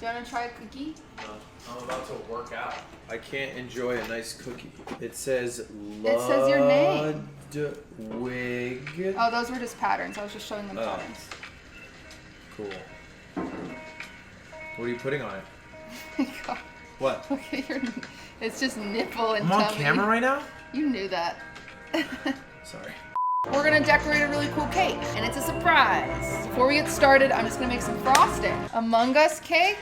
Do you want to try a cookie? No, I'm about to work out. I can't enjoy a nice cookie. It says your name. Ludwig. Oh, those were just patterns. I was just showing them patterns. Cool. What are you putting on it? Oh my God. What? Okay, it's just nipple and I'm on tummy. camera right now? You knew that. Sorry. We're gonna decorate a really cool cake, and it's a surprise. Before we get started, I'm just gonna make some frosting. Among Us cake.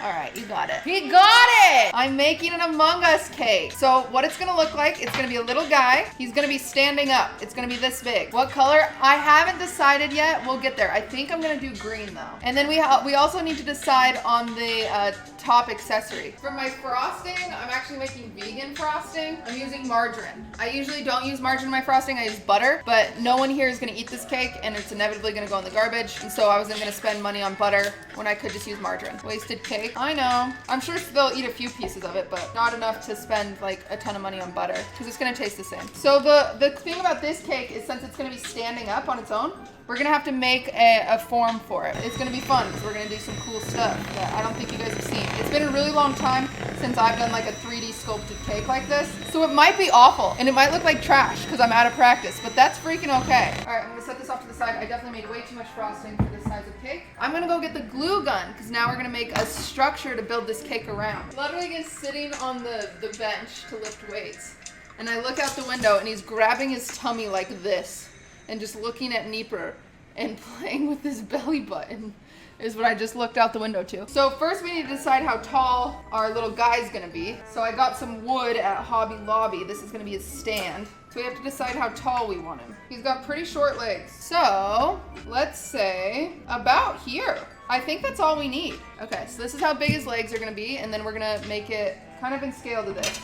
All right, you got it. He got it! I'm making an Among Us cake. So what it's gonna look like, it's gonna be a little guy. He's gonna be standing up. It's gonna be this big. What color? I haven't decided yet. We'll get there. I think I'm gonna do green though. And then we also need to decide on the top accessory. For my frosting, I'm actually making vegan frosting. I'm using margarine. I usually don't use margarine in my frosting. I use butter, but no one here is gonna eat this cake and it's inevitably gonna go in the garbage. And so I wasn't gonna spend money on butter when I could just use margarine. Wasted cake. I know. I'm sure they'll eat a few pieces of it, but not enough to spend like a ton of money on butter because it's gonna taste the same. So the thing about this cake is since it's gonna be standing up on its own, we're gonna have to make a form for it. It's gonna be fun because we're gonna do some cool stuff that I don't think you guys have seen. It's been a really long time since I've done like a 3D sculpted cake like this. So it might be awful and it might look like trash because I'm out of practice, but that's freaking okay. All right, I'm gonna set this off to the side. I definitely made way too much frosting for this size of cake. I'm gonna go get the glue gun because now we're gonna make a structure to build this cake around. Ludwig is sitting on the bench to lift weights. And I look out the window and he's grabbing his tummy like this and just looking at Nieper and playing with his belly button is what I just looked out the window to. So first we need to decide how tall our little guy's gonna be. So I got some wood at Hobby Lobby. This is gonna be his stand. So we have to decide how tall we want him. He's got pretty short legs. So let's say about here. I think that's all we need. Okay, so this is how big his legs are gonna be, and then we're gonna make it kind of in scale to this.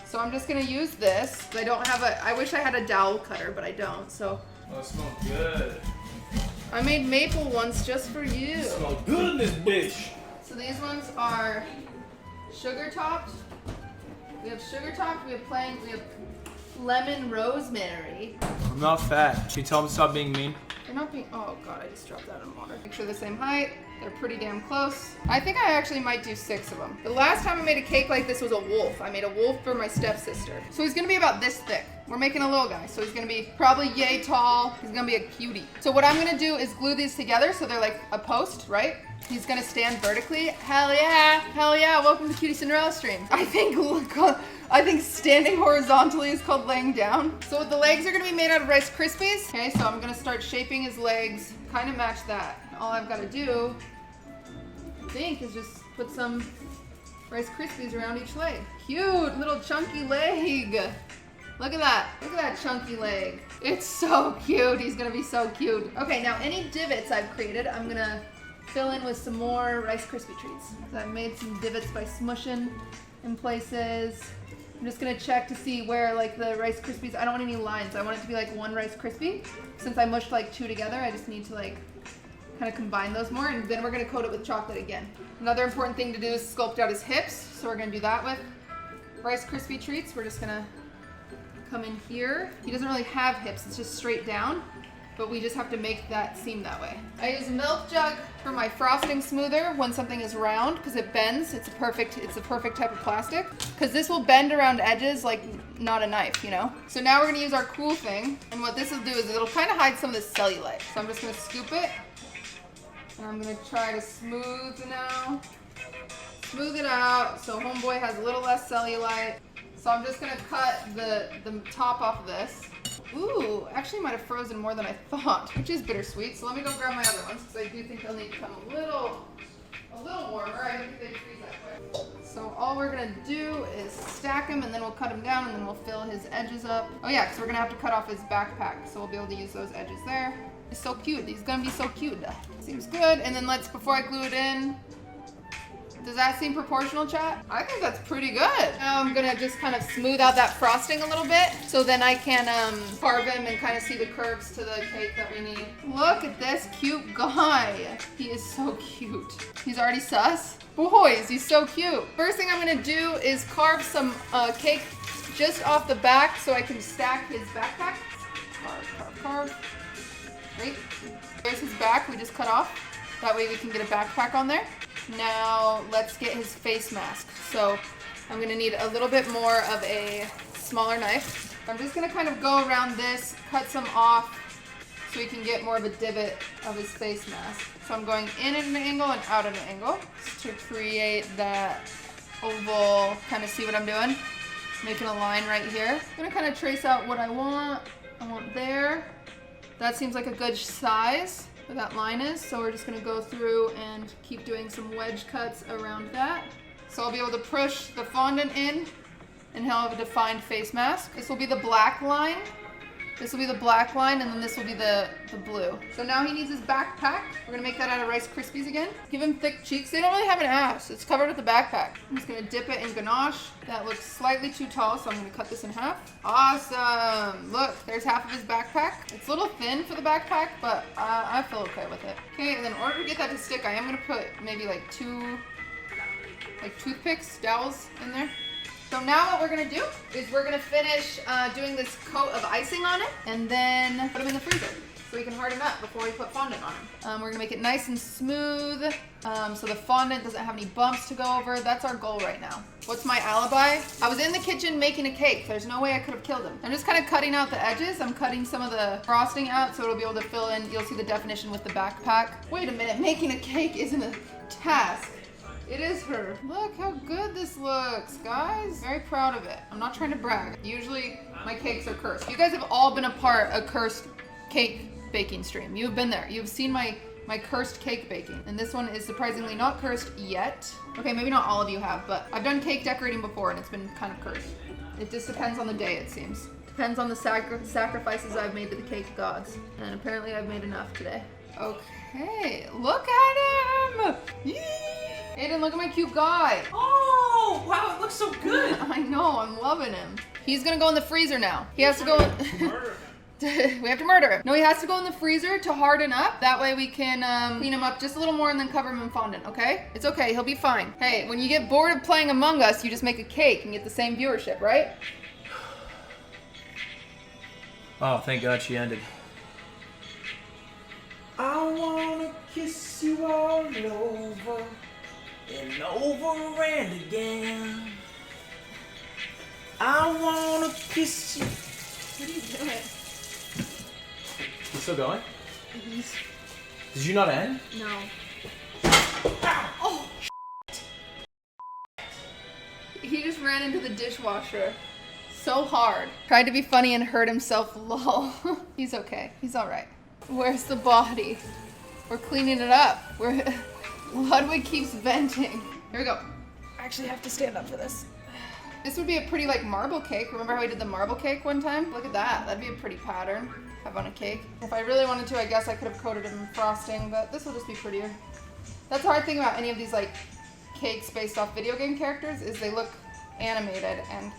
So I'm just gonna use this. I don't have I wish I had a dowel cutter, but I don't, so. Oh, it smells good. I made maple ones just for you. It smells good in this bitch. So these ones are sugar topped. We have sugar topped, we have plain, we have lemon rosemary. I'm not fat. Can you tell him to stop being mean? They're not being, oh God, I just dropped that in water. Make sure they're the same height. They're pretty damn close. I think I actually might do 6 of them. The last time I made a cake like this was a wolf. I made a wolf for my stepsister. So he's gonna be about this thick. We're making a little guy, so he's gonna be probably yay tall. He's gonna be a cutie. So what I'm gonna do is glue these together so they're like a post, right? He's gonna stand vertically. Hell yeah, welcome to QTCinderella stream. I think standing horizontally is called laying down. So the legs are gonna be made out of Rice Krispies. Okay, so I'm gonna start shaping his legs, kind of match that. All I've gotta do, I think, is just put some Rice Krispies around each leg. Cute, little chunky leg. Look at that chunky leg. It's so cute, he's gonna be so cute. Okay, now any divots I've created, I'm gonna fill in with some more Rice Krispie treats. So I've made some divots by smushing in places. I'm just gonna check to see where like the Rice Krispies, I don't want any lines. I want it to be like one Rice Krispie. Since I mushed like 2 together, I just need to like kind of combine those more, and then we're gonna coat it with chocolate again. Another important thing to do is sculpt out his hips. So we're gonna do that with Rice Krispie treats. We're just gonna come in here. He doesn't really have hips, it's just straight down, but we just have to make that seem that way. I use a milk jug for my frosting smoother when something is round because it bends. It's a perfect type of plastic because this will bend around edges like not a knife, you know? So now we're gonna use our cool thing, and what this will do is it'll kind of hide some of the cellulite. So I'm just gonna scoop it, and I'm gonna try to smooth it out so homeboy has a little less cellulite. So I'm just gonna cut the top off of this. Ooh, actually might have frozen more than I thought, which is bittersweet. So let me go grab my other ones because I do think they'll need to come a little warmer. I don't think they freeze that quick. So all we're gonna do is stack them, and then we'll cut them down, and then we'll fill his edges up. Oh yeah, because we're gonna have to cut off his backpack, so we'll be able to use those edges there. It's so cute. He's gonna be so cute. Seems good. And then before I glue it in, does that seem proportional, chat? I think that's pretty good. Now I'm gonna just kind of smooth out that frosting a little bit so then I can carve him and kind of see the curves to the cake that we need. Look at this cute guy. He is so cute. He's already sus. Boys, he's so cute. First thing I'm gonna do is carve some cake just off the back so I can stack his backpack. Carve. Right? There's his back we just cut off. That way we can get a backpack on there. Now let's get his face mask. So I'm gonna need a little bit more of a smaller knife. I'm just gonna kind of go around this, cut some off so we can get more of a divot of his face mask. So I'm going in at an angle and out at an angle to create that oval, kind of see what I'm doing? Making a line right here. I'm gonna kind of trace out what I want. I want there. That seems like a good size where that line is. So we're just gonna go through and keep doing some wedge cuts around that. So I'll be able to push the fondant in and he'll have a defined face mask. This will be the black line. This will be the black line, and then this will be the blue. So now he needs his backpack. We're gonna make that out of Rice Krispies again. Give him thick cheeks. They don't really have an ass. It's covered with the backpack. I'm just gonna dip it in ganache. That looks slightly too tall, so I'm gonna cut this in half. Awesome. Look, there's half of his backpack. It's a little thin for the backpack, but I feel okay with it. Okay, and then in order to get that to stick, I am gonna put maybe like 2 toothpicks, dowels in there. So now what we're gonna do is we're gonna finish doing this coat of icing on it and then put them in the freezer so we can harden up before we put fondant on them. We're gonna make it nice and smooth so the fondant doesn't have any bumps to go over. That's our goal right now. What's my alibi? I was in the kitchen making a cake. There's no way I could have killed him. I'm just kind of cutting out the edges. I'm cutting some of the frosting out so it'll be able to fill in. You'll see the definition with the backpack. Wait a minute, making a cake isn't a task. It is her. Look how good this looks, guys. Very proud of it. I'm not trying to brag. Usually my cakes are cursed. You guys have all been a part of cursed cake baking stream. You've been there. You've seen my cursed cake baking. And this one is surprisingly not cursed yet. Okay, maybe not all of you have, but I've done cake decorating before and it's been kind of cursed. It just depends on the day, it seems. Depends on the sacrifices I've made to the cake gods. And apparently I've made enough today. Okay, look at him! Yee! Aiden, look at my cute guy. Oh, wow, it looks so good. I know, I'm loving him. He's gonna go in the freezer now. He has to go Murder in... We have to murder him. No, he has to go in the freezer to harden up. That way we can clean him up just a little more and then cover him in fondant, okay? It's okay, he'll be fine. Hey, when you get bored of playing Among Us, you just make a cake and get the same viewership, right? Oh, thank God she ended. I wanna kiss you all over and over and again. I wanna kiss you. What are you doing? You still going? Did you not end? No. Oh, he just ran into the dishwasher so hard. Tried to be funny and hurt himself, lol. He's okay. He's all right. Where's the body? We're cleaning it up. Ludwig keeps venting. Here we go. I actually have to stand up for this. This would be a pretty like marble cake. Remember how we did the marble cake one time? Look at that. That'd be a pretty pattern. Have on a cake. If I really wanted to, I guess I could have coated it in frosting, but this will just be prettier. That's the hard thing about any of these like cakes based off video game characters is they look animated, and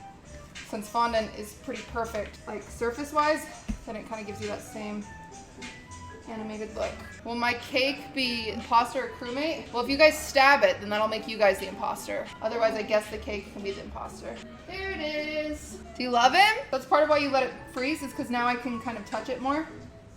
since fondant is pretty perfect like surface wise, then it kind of gives you that same animated look. Will my cake be imposter or crewmate? Well, if you guys stab it, then that'll make you guys the imposter. Otherwise, I guess the cake can be the imposter. There it is. Do you love him? That's part of why you let it freeze, is because now I can kind of touch it more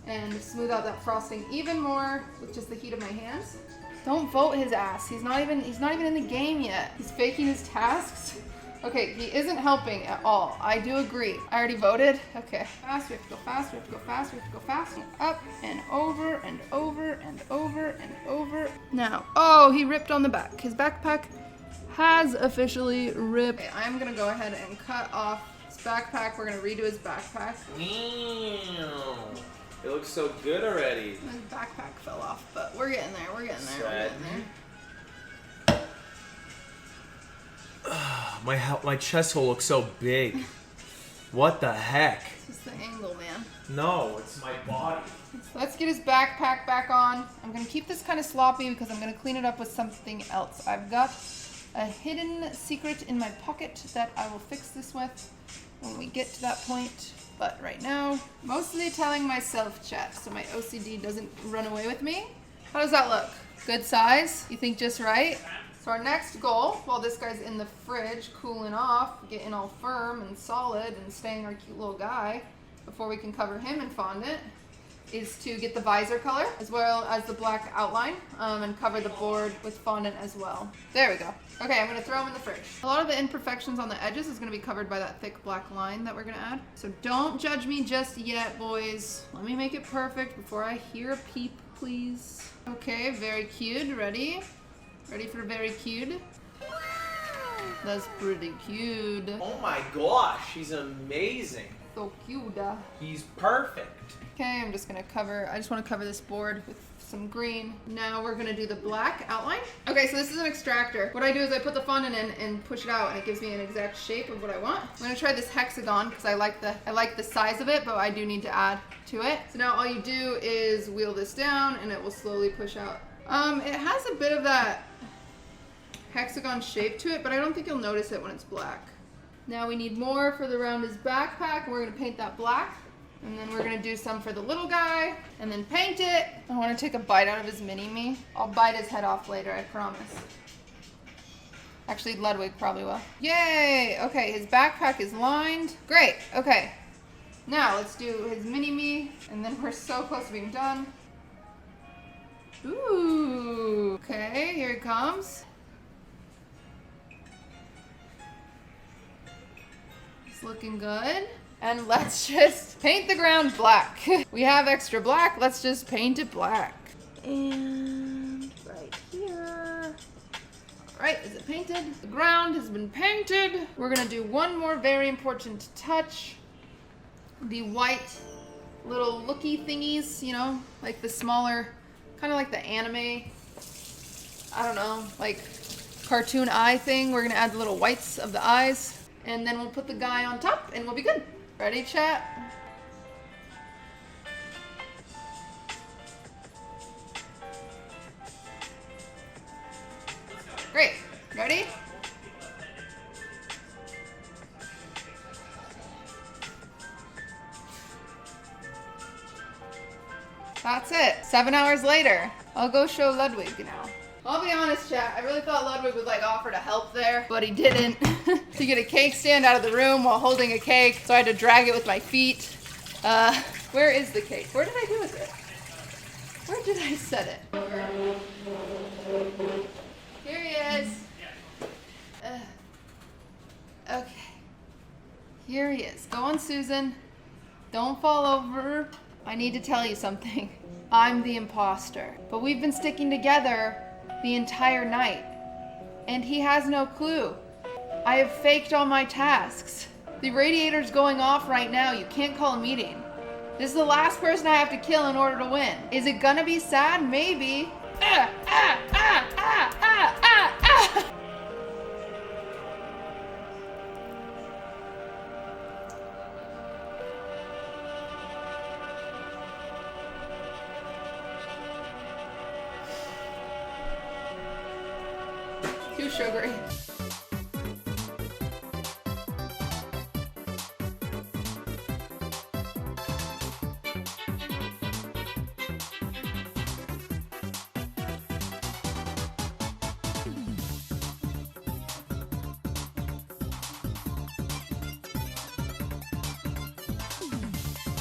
and smooth out that frosting even more with just the heat of my hands. Don't vote his ass. He's not even in the game yet. He's faking his tasks. Okay, he isn't helping at all. I do agree. I already voted. Okay. Fast, we have to go fast, we have to go fast, we have to go fast. Up and over and over and over and over. Now, oh, he ripped on the back. His backpack has officially ripped. Okay, I'm gonna go ahead and cut off his backpack. We're gonna redo his backpack. Damn. It looks so good already. His backpack fell off, but we're getting there, we're getting there, we're getting there. My chest hole looks so big. What the heck? It's just the angle, man. No, it's my body. So let's get his backpack back on. I'm gonna keep this kind of sloppy because I'm gonna clean it up with something else. I've got a hidden secret in my pocket that I will fix this with when we get to that point. But right now, mostly telling myself chat so my OCD doesn't run away with me. How does that look? Good size? You think just right? So our next goal, while this guy's in the fridge cooling off, getting all firm and solid and staying our cute little guy before we can cover him in fondant, is to get the visor color as well as the black outline and cover the board with fondant as well. There we go. Okay, I'm gonna throw them in the fridge. A lot of the imperfections on the edges is gonna be covered by that thick black line that we're gonna add. So don't judge me just yet, boys. Let me make it perfect before I hear a peep, please. Okay, very cute. Ready? Ready for very cute? That's pretty cute. Oh my gosh, he's amazing. So cute. He's perfect. Okay, I'm just gonna cover, I just wanna cover this board with some green. Now we're gonna do the black outline. Okay, so this is an extractor. What I do is I put the fondant in and push it out and it gives me an exact shape of what I want. I'm gonna try this hexagon because I like the size of it, but I do need to add to it. So now all you do is wheel this down and it will slowly push out. It has a bit of that hexagon shape to it, but I don't think you'll notice it when it's black. Now we need more for around his backpack. We're gonna paint that black. And then we're gonna do some for the little guy and then paint it. I wanna take a bite out of his mini-me. I'll bite his head off later, I promise. Actually, Ludwig probably will. Yay! Okay, his backpack is lined. Great, okay. Now let's do his mini-me and then we're so close to being done. Ooh, okay, here he comes. It's looking good. And let's just paint the ground black. We have extra black, let's just paint it black. And right here. All right, is it painted? The ground has been painted. We're gonna do one more very important touch. The white little looky thingies, you know, like the smaller, kind of like the anime, I don't know, like cartoon eye thing. We're gonna add the little whites of the eyes. And then we'll put the guy on top and we'll be good. Ready, chat? Great. Ready? That's it. 7 hours later. I'll go show Ludwig now. I'll be honest, chat, I really thought Ludwig would like offer to help there, but he didn't. To get a cake stand out of the room while holding a cake, so I had to drag it with my feet. Where is the cake? Where did I do with it? Where did I set it? Here he is. Okay. Here he is. Go on, Susan. Don't fall over. I need to tell you something. I'm the impostor, but we've been sticking together the entire night, and he has no clue. I have faked all my tasks. The radiator's going off right now. You can't call a meeting. This is the last person I have to kill in order to win. Is it gonna be sad? Maybe. Too sugary.